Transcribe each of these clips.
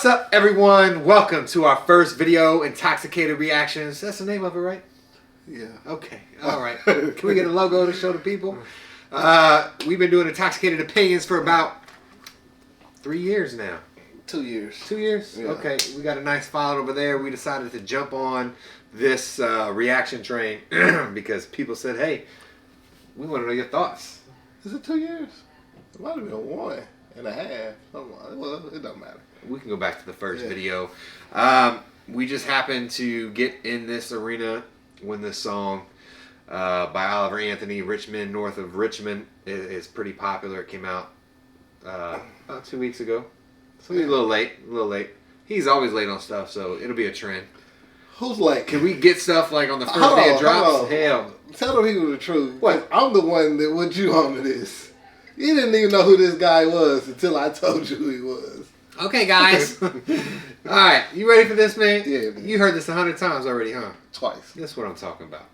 up, everyone? Welcome to our first video, Intoxicated Reactions. That's the name of it, right? Yeah. Okay. All right. Can we get a logo to show the people? We've been doing Intoxicated Opinions for about 3 years now. 2 years. 2 years? Yeah. Okay. We got a nice file over there. We decided to jump on this reaction train because people said, hey, we want to know your thoughts. Is it 2 years? It might have been 1.5. Well, it doesn't matter. We can go back to the first video. We just happened to get in this arena when this song by Oliver Anthony, Richmond, north of Richmond, is pretty popular. It came out about 2 weeks ago. So we're a little late. He's always late on stuff, so it'll be a trend. Who's late? Can we get stuff like on the first day it drops? Hell. Tell the people the truth. What? I'm the one that put you on to this. You didn't even know who this guy was until I told you who he was. Okay, guys. All right, you ready for this, man? Yeah, man. You heard this 100 times already, huh? Twice. That's what I'm talking about.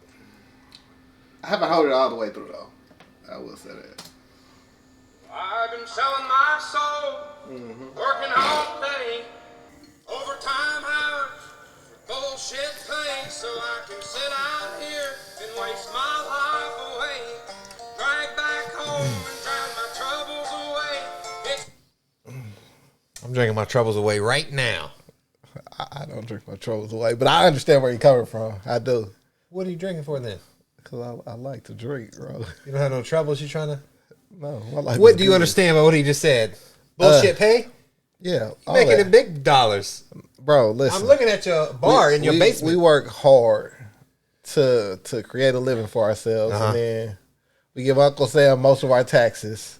I haven't heard it all the way through, though. I will say that. I've been selling my soul, working all day, overtime hours, bullshit pay, so I can sit out here and waste my life away, drag back home and drown my troubles away. I'm drinking my troubles away right now. I don't drink my troubles away, but I understand where you're coming from. I do. What are you drinking for then? Because I like to drink, bro. You don't have no troubles? You trying to? No. I like What do you understand about what he just said? Bullshit pay? Yeah. You're making it big dollars. Bro, listen. I'm looking at your bar in your basement. We work hard to create a living for ourselves, and then we give Uncle Sam most of our taxes,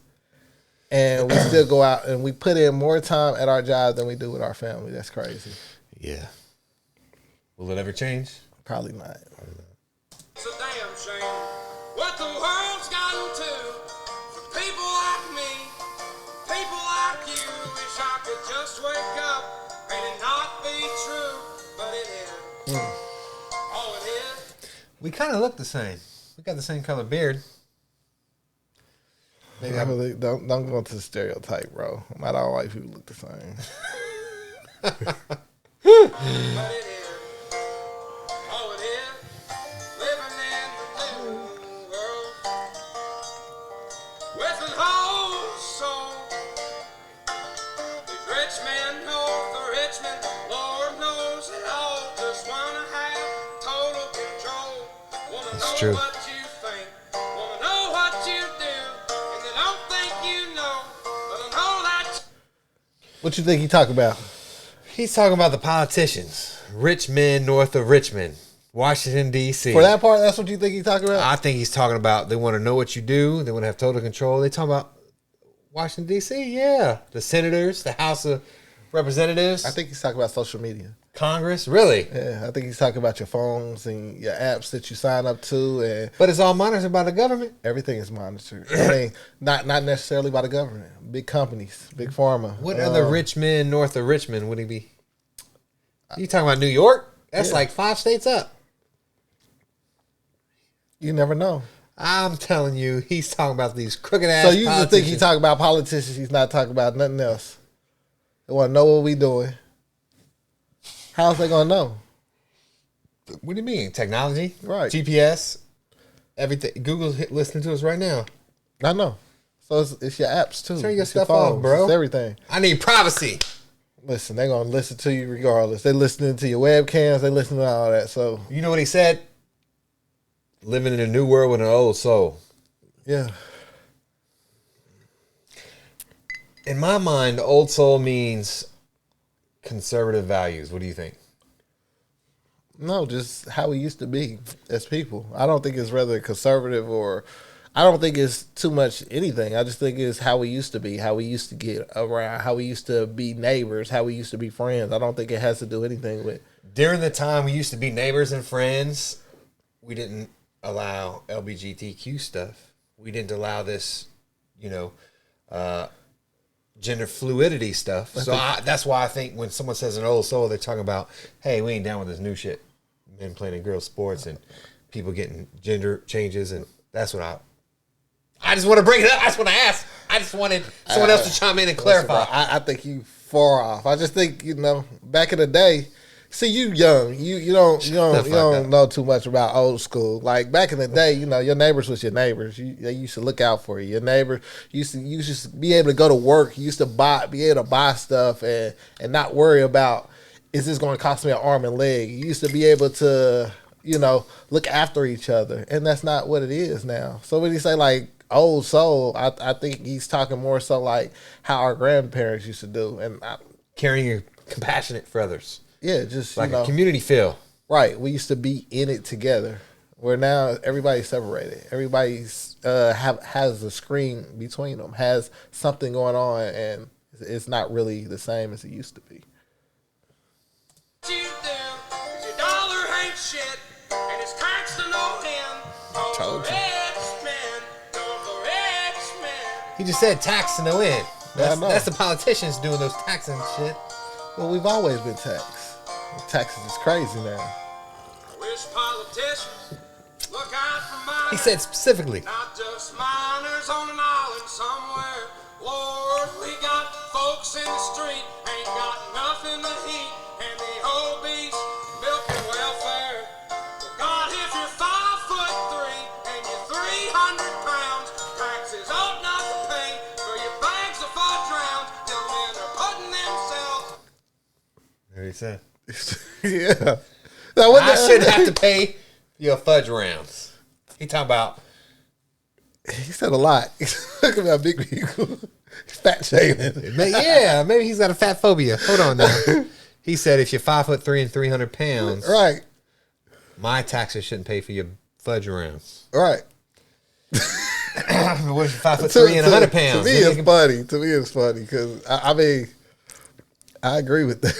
and we still go out and we put in more time at our job than we do with our family. That's crazy. Yeah. Will it ever change? Probably not. It's a damn shame what the world's gotten to for people like me, people like you. Wish I could just wake up and it not be true, but it is. Oh, it is. We kind of look the same. We got the same color beard. Maybe I really don't go into the stereotype, bro. Not all white people look the same. But it is. Oh, it is. Living in the new world with an whole soul. The rich man knows the Richmond, Lord knows it all. Just wanna have total control. Wanna know true. what you think. Wanna know what you do. And they don't think you know. But I know that. What you think he talking about? He's talking about the politicians. Rich men north of Richmond, Washington, D.C. For that part, that's what you think he's talking about? I think he's talking about they want to know what you do. They want to have total control. They talking about Washington, D.C., yeah. The senators, the House of Representatives. I think he's talking about social media. Congress, really? Yeah, I think he's talking about your phones and your apps that you sign up to, and But it's all monitored by the government. everything is monitored. I mean, not necessarily by the government. Big companies, big pharma. What other rich men north of Richmond would he be? You talking about New York? That's Yeah. like 5 states up. You never know. I'm telling you, he's talking about these crooked ass So you just think politicians. he's talking about politicians? He's not talking about nothing else. They want to know what we doing. How's they gonna know? What do you mean? Technology? Right. GPS? Everything. Google's listening to us right now. I know. So it's your apps too. Turn your It's stuff off, phones. bro. It's everything. I need privacy. Listen, they're gonna listen to you regardless. They listening to your webcams. They listening to all that. So You know what he said? Living in a new world with an old soul. yeah, In my mind, old soul means conservative values. What do you think? no, just how we used to be as people. I don't think it's rather conservative or. I don't think it's too much anything. I just think it's how we used to be, how we used to get around, how we used to be neighbors, how we used to be friends. I don't think it has to do anything with. During the time we used to be neighbors and friends, we didn't allow LGBTQ stuff. We didn't allow this, gender fluidity stuff. So that's why I think when someone says an old soul, they're talking about, hey, we ain't down with this new shit. Men playing in girls' sports and people getting gender changes, and that's what I just want to bring it up. I just want to ask. I just wanted someone else to chime in and clarify. I think you far off. I just think, back in the day. See, you young. You don't know too much about old school. Like back in the day, your neighbors was your neighbors. They used to look out for you. Your neighbor used to be able to go to work. You used to be able to buy stuff and not worry about, is this going to cost me an arm and leg? You used to be able to, look after each other, and that's not what it is now. So when you say like old soul, I think he's talking more so like how our grandparents used to do, and caring, compassionate for others. Yeah, just like a community feel. Right. We used to be in it together. Where now everybody's separated. Everybody's has a screen between them, has something going on, and it's not really the same as it used to be. Your dollar ain't shit, and it's taxed to no end. Told you. He just said tax to no end. Yeah, I know. That's the politicians doing those taxing shit. Well, we've always been taxed. Taxes is crazy now. I wish politicians look out for minors. He said specifically. Not just minors on an island somewhere. Lord, we got folks in the street, ain't got nothing to eat, and the obese milking welfare. Well, God, if you're 5'3" and you're 300 pounds, taxes ought not to pay for your bags of fudge rounds. Young men are putting themselves. There he said. Yeah. Now, I shouldn't have to pay your fudge rounds. He talking about. He said a lot. He's talking about big people. Fat shaming. Yeah, maybe he's got a fat phobia. Hold on now. He said if you're 5'3" and 300 pounds, right, my taxes shouldn't pay for your fudge rounds. Right. What if you're 5'3" and 100 pounds? To me, it's funny. To me, it's funny because I mean, I agree with that.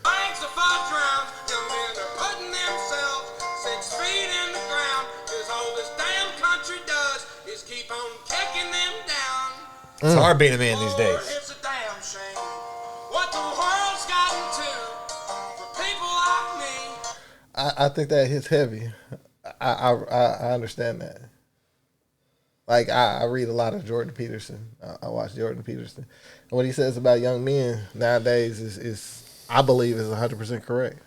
Bags of fudge rounds, young men are putting themselves 6 feet in the ground, cause all this damn country does is keep on kicking them down. It's hard being a man these Lord, days. it's a damn shame what the world's gotten to for people like me. I think that hits heavy. I understand that. Like I read a lot of Jordan Peterson. I watch Jordan Peterson. And what he says about young men nowadays is I believe is 100% correct.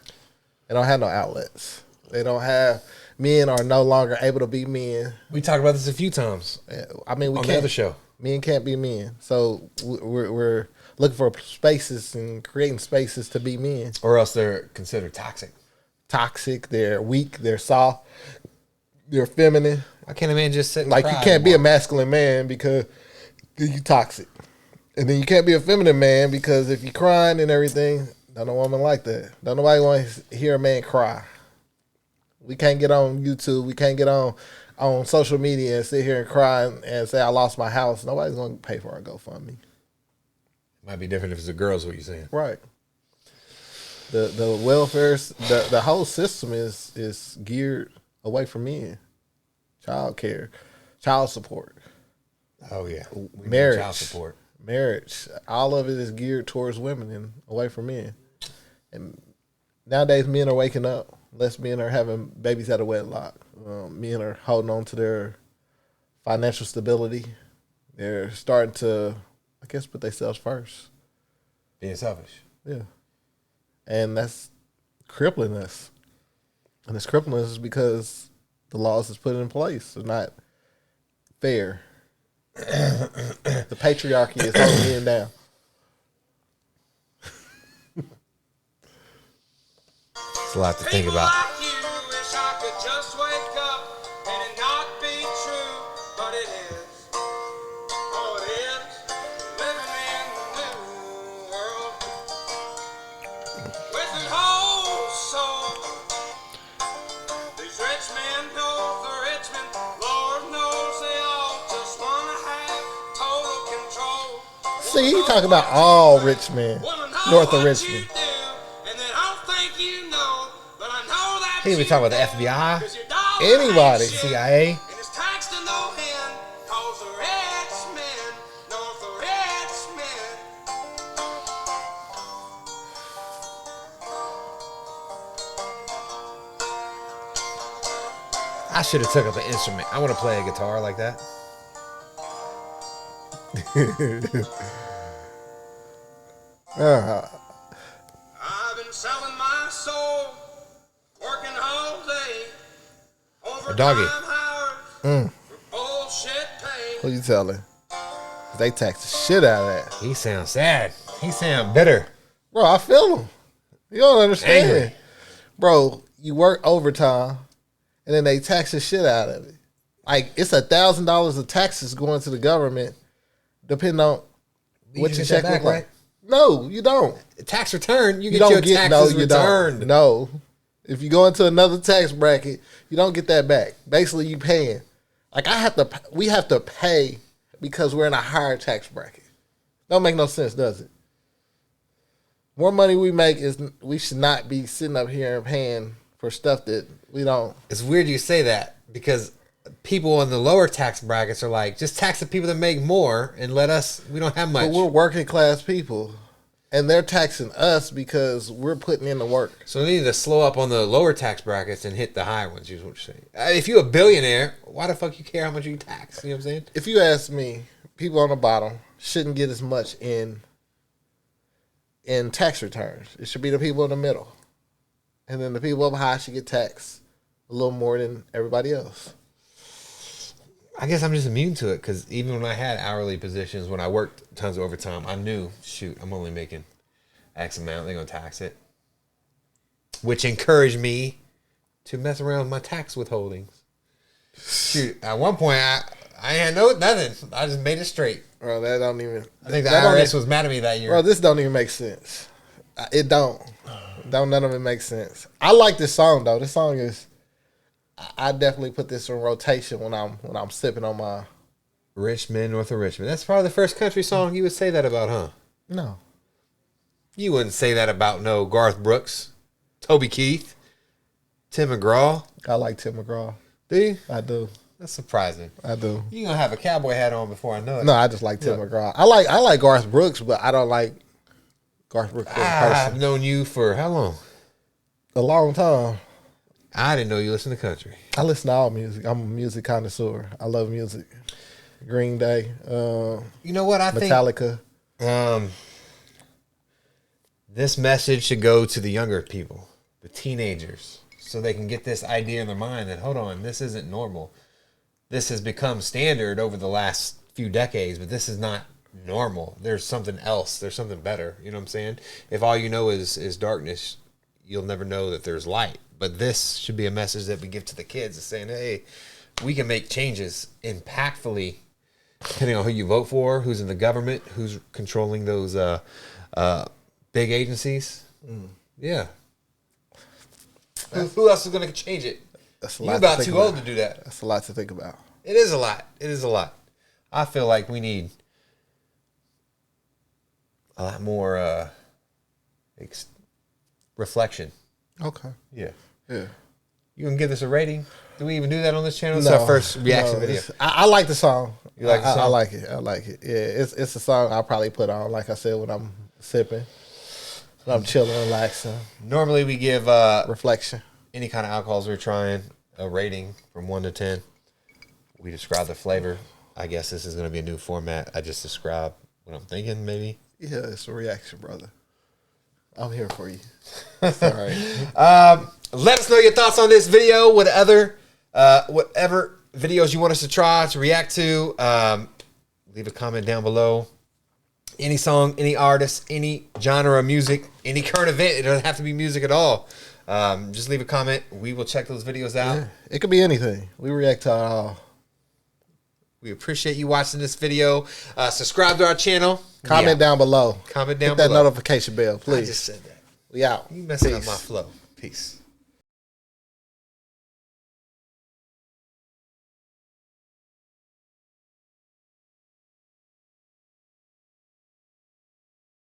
They don't have no outlets. They don't have, men are no longer able to be men. We talked about this a few times. I mean, we on can't. The other show. Men can't be men. So we're looking for spaces and creating spaces to be men. Or else they're considered toxic. Toxic. They're weak. They're soft. They're feminine. Why can't a man just sit and like cry you can't be a anymore? masculine man because you toxic, and then you can't be a feminine man because if you're crying and everything, don't no woman like that. Don't nobody want to hear a man cry. We can't get on YouTube. We can't get on social media and sit here and cry and say I lost my house. Nobody's gonna pay for our GoFundMe. Might be different if it's a girl, is what you're saying. Right. The welfare, the whole system is geared away from men. Child care, child support. Oh yeah, marriage, child support, marriage. All of it is geared towards women and away from men. And nowadays, men are waking up. Less men are having babies out of wedlock. Men are holding on to their financial stability. They're starting to, I guess, put themselves first. Being selfish. Yeah. And that's crippling us. And it's crippling us because the laws that's put in place are not fair. The patriarchy is holding men down. It's a lot to think about. Like you wish I could just wake up and it not be true, but it is. Oh, it is. Living in the new world with an whole soul. These rich men know the Richmond. Lord knows they all just want to have total control. See, he talking about all rich men north of Richmond. He even talking about the FBI, anybody, CIA. And it's taxed to no end, 'cause the rich men, north of Richmond. I should have took up an instrument. I want to play a guitar like that. I've been selling my soul, working all day, doggy. overtime hours, for bullshit pay. Who you telling? They tax the shit out of that. He sounds sad. He sounds bitter. Bro, I feel him. You don't understand. Angry. Bro, you work overtime and then they tax the shit out of it. Like, it's $1,000 of taxes going to the government depending on what You your get check that look back, like. right? No, you don't. Tax return, you You get your don't get taxes no, you returned. don't. No. If you go into another tax bracket, you don't get that back. Basically, you paying. Like, we have to pay because we're in a higher tax bracket. Don't make no sense, does it? More money we make we should not be sitting up here and paying for stuff that we don't. It's weird you say that because people in the lower tax brackets are like, just tax the people that make more and let us, we don't have much. But we're working class people, and they're taxing us because we're putting in the work. So we need to slow up on the lower tax brackets and hit the higher ones, is what you're saying. If you're a billionaire, why the fuck you care how much you tax? You know what I'm saying? If you ask me, people on the bottom shouldn't get as much in tax returns. It should be the people in the middle. And then the people up high should get taxed a little more than everybody else. I guess I'm just immune to it because even when I had hourly positions, when I worked tons of overtime, I knew, shoot, I'm only making X amount. They're going to tax it. Which encouraged me to mess around with my tax withholdings. Shoot, at one point, I had nothing. I just made it straight. Bro, that don't even... I think the that don't IRS even- was mad at me that year. Bro, this don't even make sense. It don't. None of it makes sense. I like this song, though. This song is... I definitely put this in rotation when I'm sipping on my... Richmond, north of Richmond. That's probably the first country song you would say that about, huh? No. You wouldn't say that about no Garth Brooks, Toby Keith, Tim McGraw. I like Tim McGraw. Do you? I do. That's surprising. I do. You're going to have a cowboy hat on before I know it. No, I just like Tim McGraw. I like Garth Brooks, but I don't like Garth Brooks as a I've person. known you for how long? A long time. I didn't know you listened to country. I listen to all music. I'm a music connoisseur. I love music. Green Day, You know what? I Metallica. think this message should go to the younger people, the teenagers, so they can get this idea in their mind that, hold on, this isn't normal. This has become standard over the last few decades, but this is not normal. There's something else. There's something better. You know what I'm saying? If all you know is darkness, you'll never know that there's light. But this should be a message that we give to the kids, is saying, hey, we can make changes impactfully, depending on who you vote for, who's in the government, who's controlling those big agencies. Yeah. Who else is going to change it? That's a You're lot to about think too about. old to do that. That's a lot to think about. It is a lot. It is a lot. I feel like we need a lot more reflection. Okay. Yeah. Yeah. You gonna give this a rating? Do we even do that on this channel? It's our first reaction video. I like the song. You like the song? I like it. I like it. Yeah, it's a song I'll probably put on, like I said, when I'm sipping, when I'm chilling, relaxing, Normally we give reflection. any kind of alcohols we're trying a rating from 1 to 10. We describe the flavor. I guess this is gonna be a new format. I just describe what I'm thinking, maybe. Yeah, it's a reaction, brother. I'm here for you. It's all right. Let us know your thoughts on this video. Whatever videos you want us to try to react to, leave a comment down below. Any song, any artist, any genre of music, any current event. It doesn't have to be music at all. Just leave a comment. We will check those videos out. Yeah, it could be anything. We react to it all. We appreciate you watching this video. Subscribe to our channel. Comment down below. Comment down Hit that below. notification bell, I please. just said that. We out. You messing up Peace. my flow. Peace.